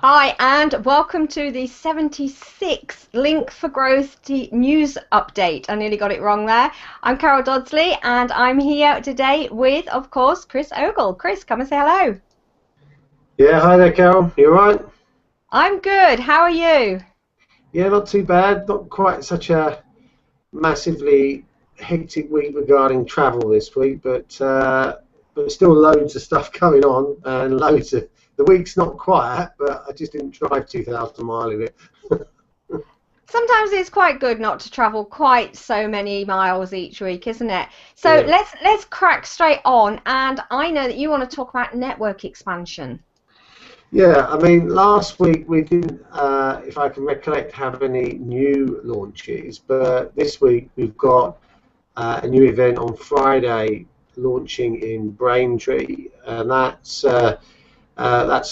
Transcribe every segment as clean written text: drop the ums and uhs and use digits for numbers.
Hi, and welcome to the 76th Link for Growth news update. I nearly got it wrong there. I'm Carol Dodsley, and I'm here today with, of course, Chris Ogle. Chris, come and say hello. Yeah, hi there, Carol. You all right? I'm good. How are you? Yeah, not too bad. Not quite such a massively hectic week regarding travel this week, but still loads of stuff going on and loads of the week's not quiet, but I just didn't drive 2,000 miles of it. Sometimes it's quite good not to travel quite so many miles each week, isn't it? So Yeah. let's crack straight on. And I know that you want to talk about network expansion. Yeah, I mean, last week we didn't, if I can recollect, have any new launches, but this week we've got a new event on Friday launching in Braintree, and that's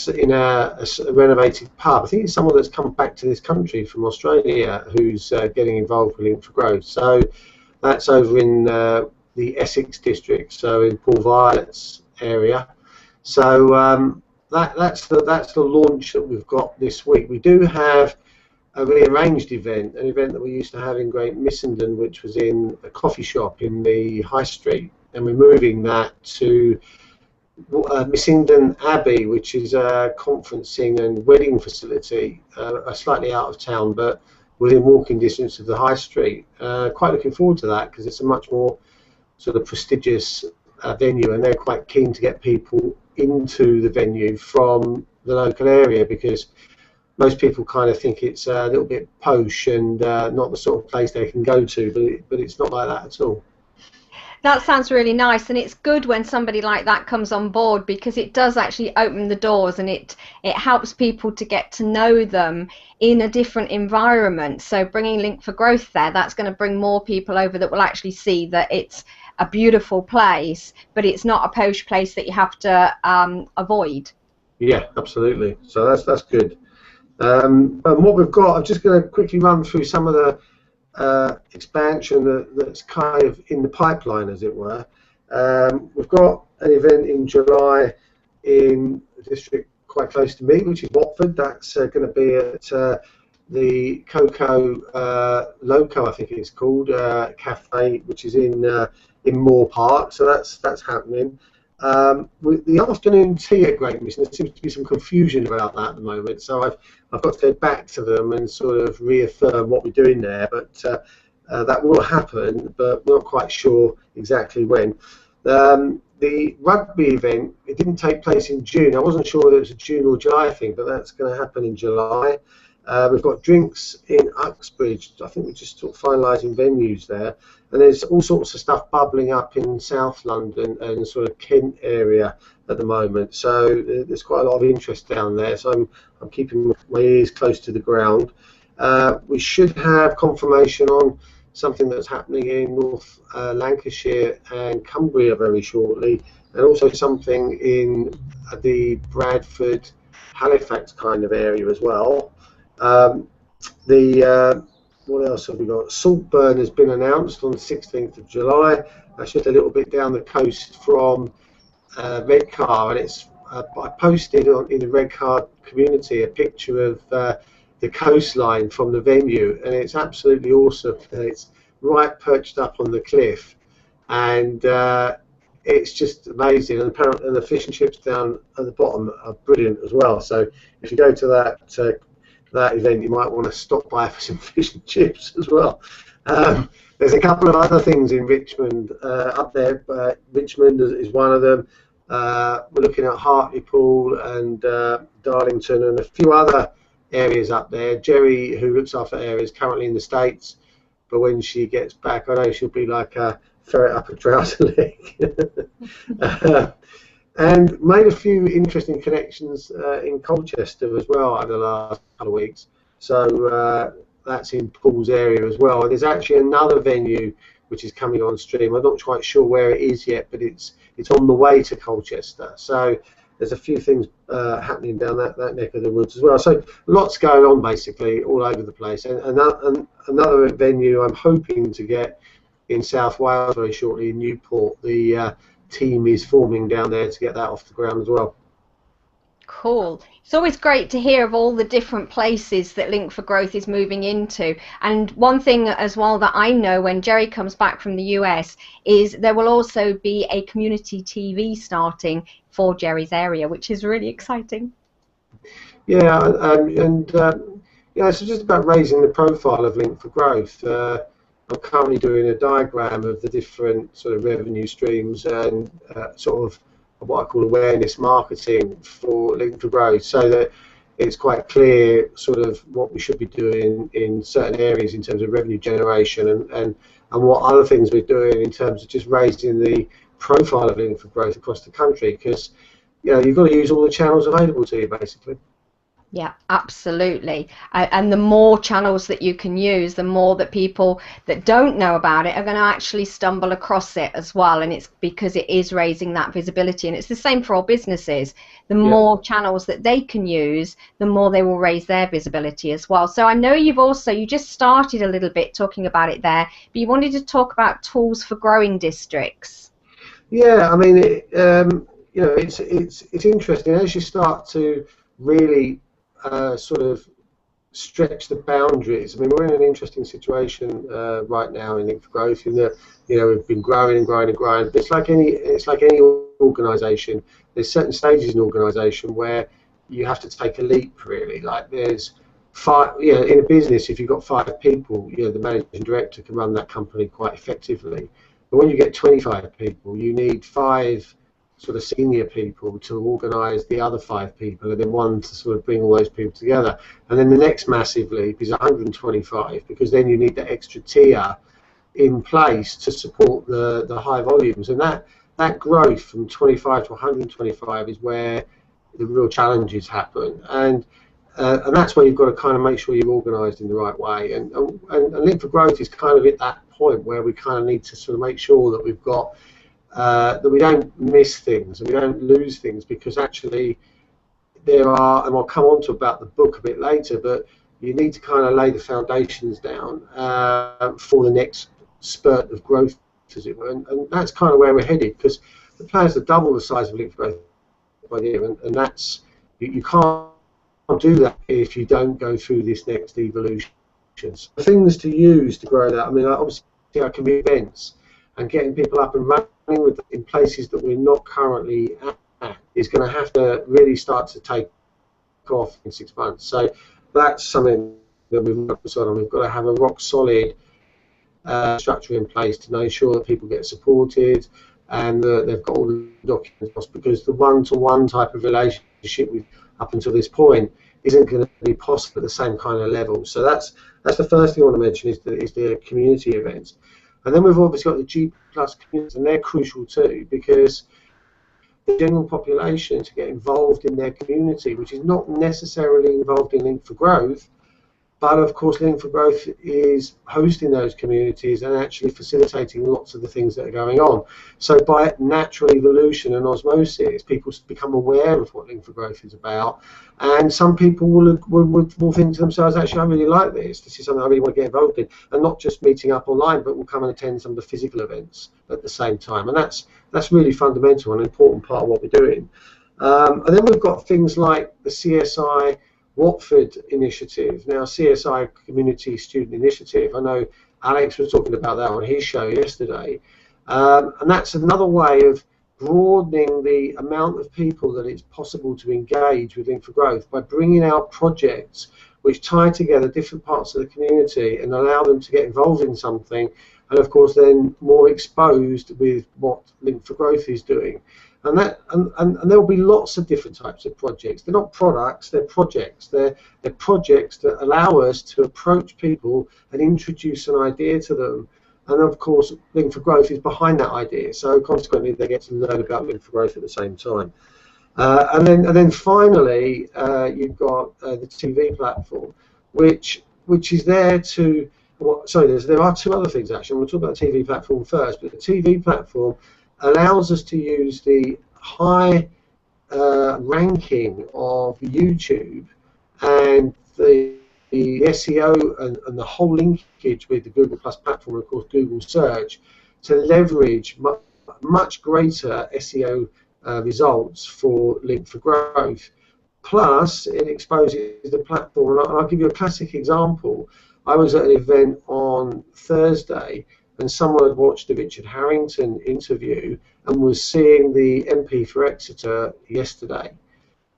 in a renovated pub. I think it's someone that's come back to this country from Australia who's getting involved with Link for Growth. So that's over in the Essex district, so in Paul Violet's area. So that's the launch that we've got this week. We do have a rearranged event, an event that we used to have in Great Missenden, which was in a coffee shop in the High Street, and we're moving that to Missenden Abbey, which is a conferencing and wedding facility, slightly out of town, but within walking distance of the High Street. Quite looking forward to that because it's a much more sort of prestigious venue, and they're quite keen to get people into the venue from the local area because most people kind of think it's a little bit posh and not the sort of place they can go to, but it's not like that at all. That sounds really nice, and it's good when somebody like that comes on board because it does actually open the doors and it helps people to get to know them in a different environment. So bringing Link for Growth there, that's going to bring more people over that will actually see that it's a beautiful place, but it's not a posh place that you have to avoid. Yeah, absolutely. So that's good. And what we've got, I'm just going to quickly run through some of the expansion that's kind of in the pipeline, as it were. We've got an event in July in a district quite close to me, which is Watford. That's going to be at the Coco Loco, I think it's called, cafe, which is in Moore Park. So that's happening. With the afternoon tea at Great Mission, there seems to be some confusion about that at the moment. So I've got to go back to them and sort of reaffirm what we're doing there. But that will happen, but we're not quite sure exactly when. The rugby event, it didn't take place in June. I wasn't sure whether it was a June or July thing, but that's going to happen in July. We've got drinks in Uxbridge. I think we're just sort of finalising venues there. And there's all sorts of stuff bubbling up in South London and sort of Kent area at the moment. So there's quite a lot of interest down there. So I'm keeping my ears close to the ground. We should have confirmation on something that's happening in North Lancashire and Cumbria very shortly, and also something in the Bradford, Halifax kind of area as well. Um, the What else have we got? Saltburn has been announced on the 16th of July. That's just a little bit down the coast from Redcar, and it's I posted in the Redcar community a picture of the coastline from the venue, and it's absolutely awesome. It's right perched up on the cliff, and it's just amazing. And apparently, and the fish and chips down at the bottom are brilliant as well. So if you go to that event, you might want to stop by for some fish and chips as well. There's a couple of other things in Richmond up there. Richmond is one of them. We're looking at Hartlepool and Darlington and a few other areas up there. Jerry, who looks after areas, currently in the States, but when she gets back, I know she'll be like a ferret up a trouser leg. And made a few interesting connections in Colchester as well over the last couple of weeks. So that's in Paul's area as well. And there's actually another venue which is coming on stream. I'm not quite sure where it is yet, but it's on the way to Colchester. So there's a few things happening down that neck of the woods as well. So lots going on basically all over the place. And another venue I'm hoping to get in South Wales very shortly in Newport. The team is forming down there to get that off the ground as well. Cool. It's always great to hear of all the different places that Link for Growth is moving into. And one thing as well that I know when Jerry comes back from the US is there will also be a community TV starting for Jerry's area, which is really exciting. Yeah, yeah, so just about raising the profile of Link for Growth. I'm currently doing a diagram of the different sort of revenue streams and sort of what I call awareness marketing for Link for Growth, so that it's quite clear sort of what we should be doing in certain areas in terms of revenue generation and what other things we're doing in terms of just raising the profile of Link for Growth across the country, because you know, you've got to use all the channels available to you basically. Yeah, absolutely. And the more channels that you can use, the more that people that don't know about it are going to actually stumble across it as well. And it's because it is raising that visibility. And it's the same for all businesses. The Yeah. more channels that they can use, the more they will raise their visibility as well. So I know you just started a little bit talking about it there, but you wanted to talk about tools for growing districts. Yeah, I mean, you know, it's interesting as you start to really sort of stretch the boundaries. I mean, we're in an interesting situation right now in Link for Growth, in that you know we've been growing and growing and growing. But it's like any organisation. There's certain stages in an organisation where you have to take a leap. Really, like there's five. You know, in a business, if you've got 5 people, you know, the managing director can run that company quite effectively. But when you get 25 people, you need 5 sort of senior people to organise the other 5 people, and then one to sort of bring all those people together. And then the next massive leap is 125, because then you need the extra tier in place to support the high volumes. And that growth from 25 to 125 is where the real challenges happen. And that's where you've got to kind of make sure you're organised in the right way. And Link for Growth is kind of at that point where we kind of need to sort of make sure that we've got that we don't miss things and we don't lose things, because actually there are, and I'll come on to about the book a bit later, but you need to kind of lay the foundations down for the next spurt of growth, as it were, and that's kind of where we're headed, because the plans to double the size of Link for Growth by the year, and that's you can't do that if you don't go through this next evolution. Things to use to grow that. I mean, obviously, I can be events and getting people up and running with in places that we're not currently at is going to have to really start to take off in 6 months. So that's something that we've worked on. We've got to have a rock solid structure in place to make sure that people get supported and they've got all the documents, because the one-to-one type of relationship with up until this point isn't going to be possible at the same kind of level. So that's the first thing I want to mention is the community events. And then we've obviously got the G+ communities, and they're crucial too, because the general population to get involved in their community, which is not necessarily involved in Link for Growth, but of course Link for Growth is hosting those communities and actually facilitating lots of the things that are going on. So by natural evolution and osmosis, people become aware of what Link for Growth is about, and some people will think to themselves, actually, I really like this. This is something I really want to get involved in, and not just meeting up online, but will come and attend some of the physical events at the same time. And that's really fundamental and an important part of what we're doing. And then we've got things like the CSI Watford initiative. Now, CSI Community Student Initiative, I know Alex was talking about that on his show yesterday, and that's another way of broadening the amount of people that it's possible to engage with Link for Growth by bringing out projects which tie together different parts of the community and allow them to get involved in something, and of course then more exposed with what Link for Growth is doing. And there will be lots of different types of projects. They're not products, they're projects. They're projects that allow us to approach people and introduce an idea to them. And of course, Link for Growth is behind that idea. So consequently, they get to learn about Link for Growth at the same time. And then finally, you've got the TV platform, which is there to. Sorry, there are 2 other things actually. I'm going to talk about the TV platform first, but the TV platform allows us to use the high ranking of YouTube and the SEO and the whole linkage with the Google Plus platform, and of course Google Search, to leverage much greater SEO results for Link for Growth. plus it exposes the platform. And I'll give you a classic example. I was at an event on Thursday, and someone had watched the Richard Harrington interview and was seeing the MP for Exeter yesterday,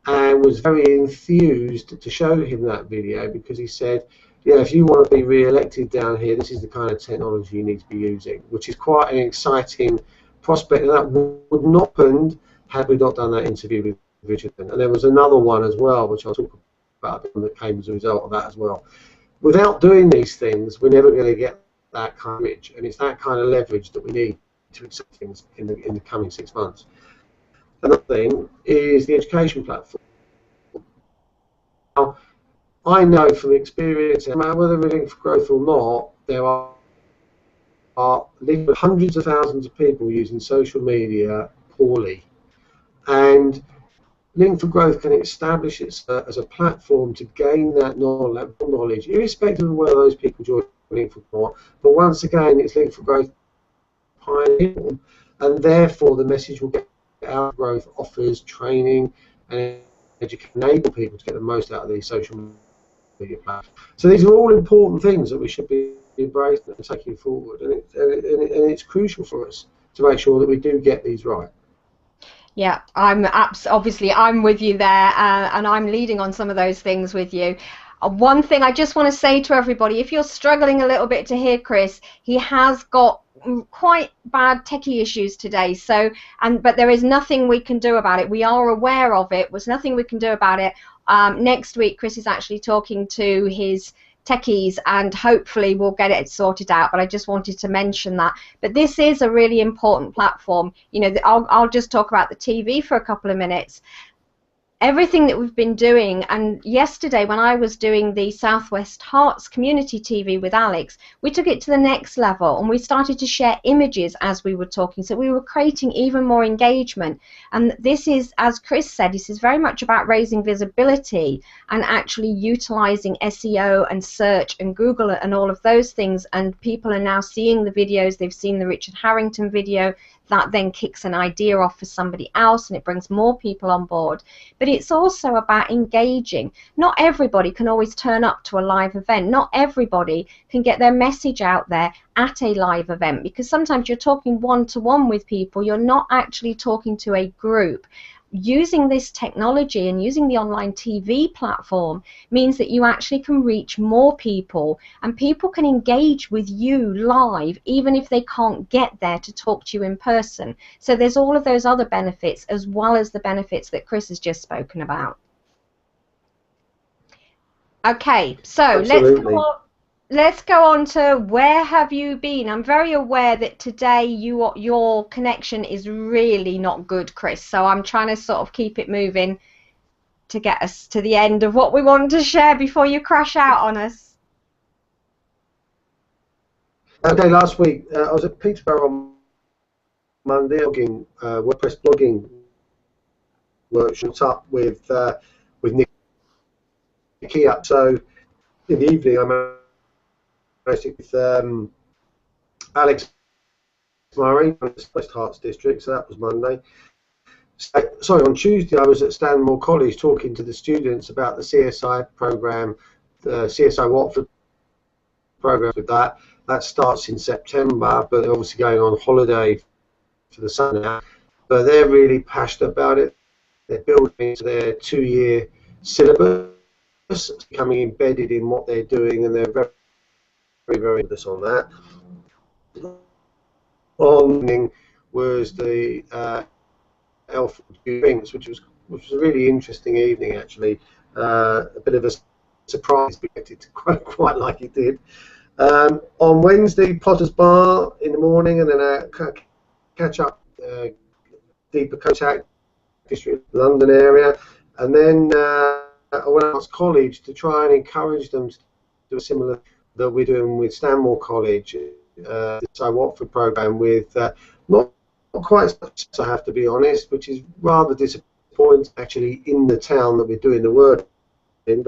and was very enthused to show him that video, because he said, yeah, if you want to be re-elected down here, this is the kind of technology you need to be using, which is quite an exciting prospect. And that would not have happened had we not done that interview with Richard. And there was another one as well, which I'll talk about, that came as a result of that as well. Without doing these things, we're never going to get that kind of leverage, and it's that kind of leverage that we need to accept things in the coming 6 months. Another thing is the education platform. Now, I know from experience, no matter whether we're looking for growth or not, there are hundreds of thousands of people using social media poorly. And Link for Growth can establish itself as a platform to gain that knowledge, irrespective of whether those people join Link for Growth. But once again, it's Link for Growth pioneer, and therefore the message will get out. Growth offers training and enable people to get the most out of these social media platforms. So these are all important things that we should be embracing and taking forward, and it's crucial for us to make sure that we do get these right. Yeah, obviously I'm with you there, and I'm leading on some of those things with you. One thing I just want to say to everybody, if you're struggling a little bit to hear Chris, he has got quite bad techie issues today, but there is nothing we can do about it. We are aware of it. There's nothing we can do about it. Next week Chris is actually talking to his techies, and hopefully we'll get it sorted out, but I just wanted to mention that. But this is a really important platform. You know, I'll just talk about the TV for a couple of minutes. Everything that we've been doing, and yesterday when I was doing the Southwest Hearts community TV with Alex, we took it to the next level, and we started to share images as we were talking, so we were creating even more engagement. And this is, as Chris said, this is very much about raising visibility and actually utilizing SEO and search and Google and all of those things, and people are now seeing the videos. They've seen the Richard Harrington video. That then kicks an idea off for somebody else, and it brings more people on board. But it's also about engaging. Not everybody can always turn up to a live event. Not everybody can get their message out there at a live event, because sometimes you're talking one-to-one with people. You're not actually talking to a group. Using this technology and using the online TV platform means that you actually can reach more people, and people can engage with you live even if they can't get there to talk to you in person. So there's all of those other benefits, as well as the benefits that Chris has just spoken about. Okay, so let's go on to where have you been. I'm very aware that today your connection is really not good, Chris, so I'm trying to sort of keep it moving to get us to the end of what we want to share before you crash out on us. Okay, last week I was at Peterborough on Monday, WordPress blogging workshop up with Nikki up. So in the evening I with Alex Murray from the West Hearts district, so that was Monday. Sorry, on Tuesday I was at Stanmore College talking to the students about the CSI program, the CSI Watford program. With that starts in September, but they're obviously going on holiday for the summer now. But they're really passionate about it. They're building into their 2-year syllabus, becoming embedded in what they're doing, and they're very good on that. On was the L4G drinks, which was a really interesting evening actually. A bit of a surprise, but it quite like it did. On Wednesday, Potter's Bar in the morning, and then a catch up, deeper contact district, London area, and then I went out to college to try and encourage them to do a similar that we're doing with Stanmore College, the Watford program, with not quite as much, I have to be honest, which is rather disappointing actually in the town that we're doing the work in.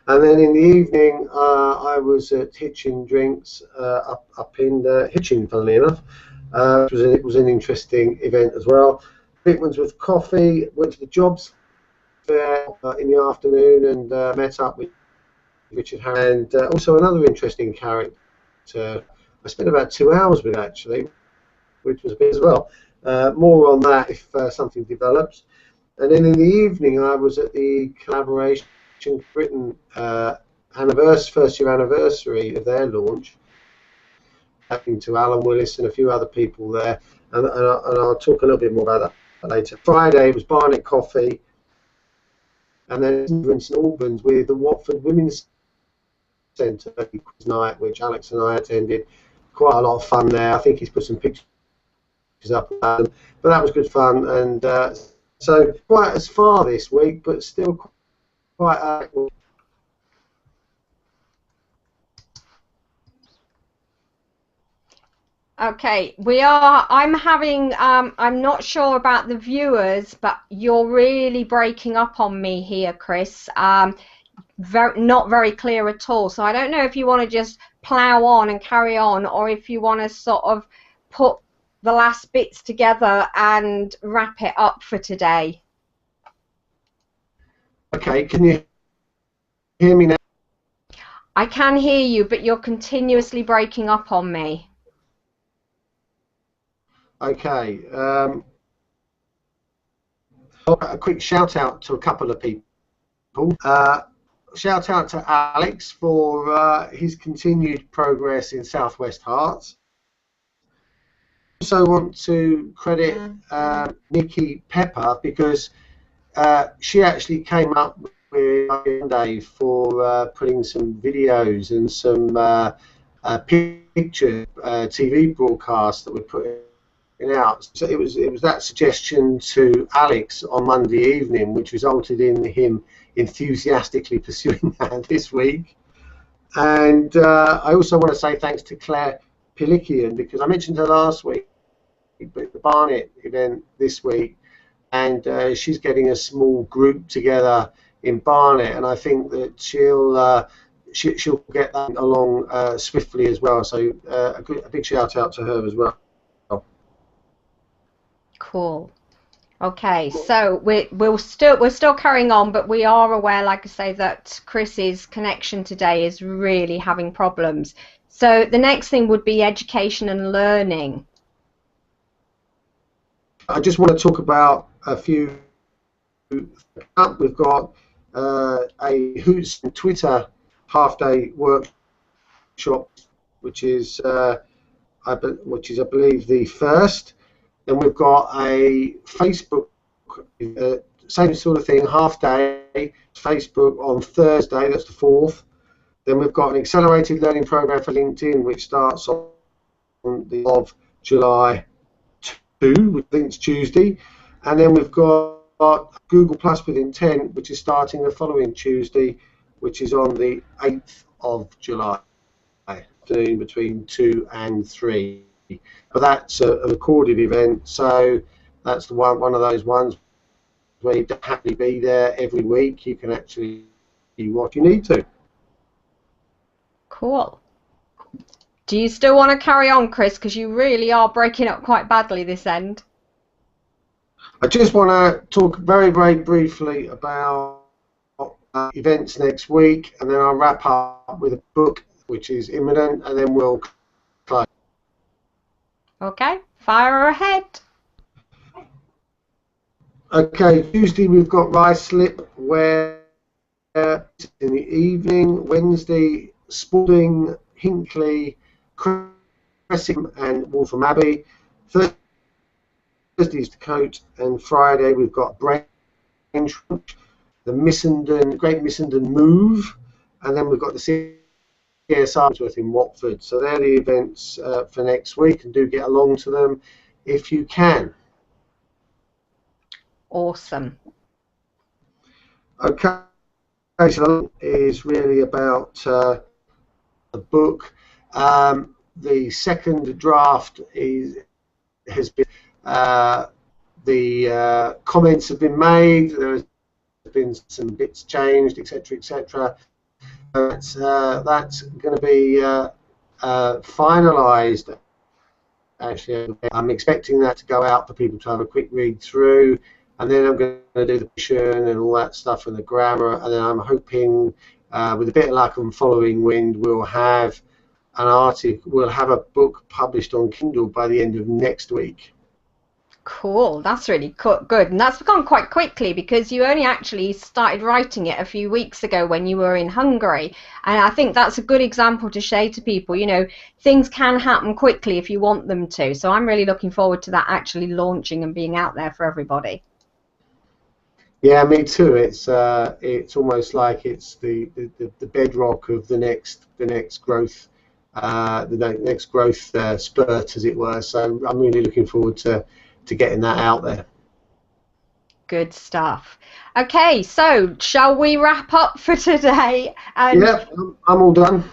And then in the evening I was at Hitchin Drinks up in Hitchin, funnily enough. It was an interesting event as well. It was with coffee, went to the jobs there in the afternoon and met up with Richard Harris, and also another interesting character. I spent about 2 hours with actually, which was a bit as well. More on that if something develops. And then in the evening, I was at the Collaboration Britain first year anniversary of their launch, talking to Alan Willis and a few other people there, and I'll talk a little bit more about that later. Friday was Barnet Coffee, and then in St Albans with the Watford Women's Centre night, which Alex and I attended. Quite a lot of fun there. I think he's put some pictures up about them, but that was good fun. And so quite as far this week, but still quite. Okay, we are. I'm having. I'm not sure about the viewers, but you're really breaking up on me here, Chris. Not very clear at all. So I don't know if you want to just plough on and carry on, or if you want to sort of put the last bits together and wrap it up for today. Okay, can you hear me now? I can hear you, but you're continuously breaking up on me. Okay. A quick shout out to a couple of people. Shout out to Alex for his continued progress in Southwest Hearts. Also want to credit Nikki Pepper because she actually came up with Monday for putting some videos and some picture TV broadcasts that we're putting out. So it was that suggestion to Alex on Monday evening, which resulted in him enthusiastically pursuing that this week. And I also want to say thanks to Claire Pilikian, because I mentioned her last week, but the Barnet event this week, and she's getting a small group together in Barnet, and I think that she'll get that along swiftly as well. So a big shout out to her as well. Cool. Okay, so we're still carrying on, but we are aware, like I say, that Chris's connection today is really having problems. So the next thing would be education and learning. I just want to talk about a few. We've got a Hoots and Twitter half-day workshop, which is I believe the first. Then we've got a Facebook, same sort of thing, half-day Facebook on Thursday. That's the 4th. Then we've got an accelerated learning program for LinkedIn, which starts on the of July 2, which I think it's Tuesday, and then we've got Google Plus with Intent, which is starting the following Tuesday, which is on the 8th of July, between 2 and 3. But that's a recorded event, so that's the one of those ones where you don't have to be there every week. You can actually do what you need to. Cool. Do you still want to carry on, Chris? Because you really are breaking up quite badly this end. I just want to talk very, very briefly about events next week, and then I'll wrap up with a book which is imminent, and then we'll close. Okay, fire ahead. Okay, Tuesday we've got Ruislip, where in the evening. Wednesday, Spalding, Hinckley, Cressing and Waltham Abbey. Thursday's Coat, and Friday we've got Braintree, the Great Missenden Move, and then we've got the CSR in Watford. So they're the events for next week, and do get along to them if you can. Awesome. Okay, so that is really about the book. The second draft has been the comments have been made. There has been some bits changed, etc., etc. That's going to be finalised. Actually, I'm expecting that to go out for people to have a quick read through, and then I'm going to do the diction and all that stuff and the grammar, and then I'm hoping, with a bit of luck and following wind, we'll have a book published on Kindle by the end of next week. Cool, that's really good. And that's gone quite quickly because you only actually started writing it a few weeks ago when you were in Hungary. And I think that's a good example to share to people. You know, things can happen quickly if you want them to. So I'm really looking forward to that actually launching and being out there for everybody. Yeah, me too. It's almost like it's the bedrock of the next growth, next growth spurt, as it were. So I'm really looking forward to getting that out there. Good stuff. Okay, so shall we wrap up for today? And Yeah, I'm all done.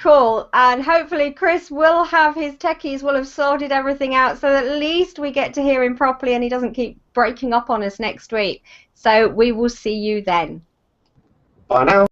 cool. And hopefully Chris will have his techies will have sorted everything out so that at least we get to hear him properly and he doesn't keep breaking up on us next week. So we will see you then. Bye now.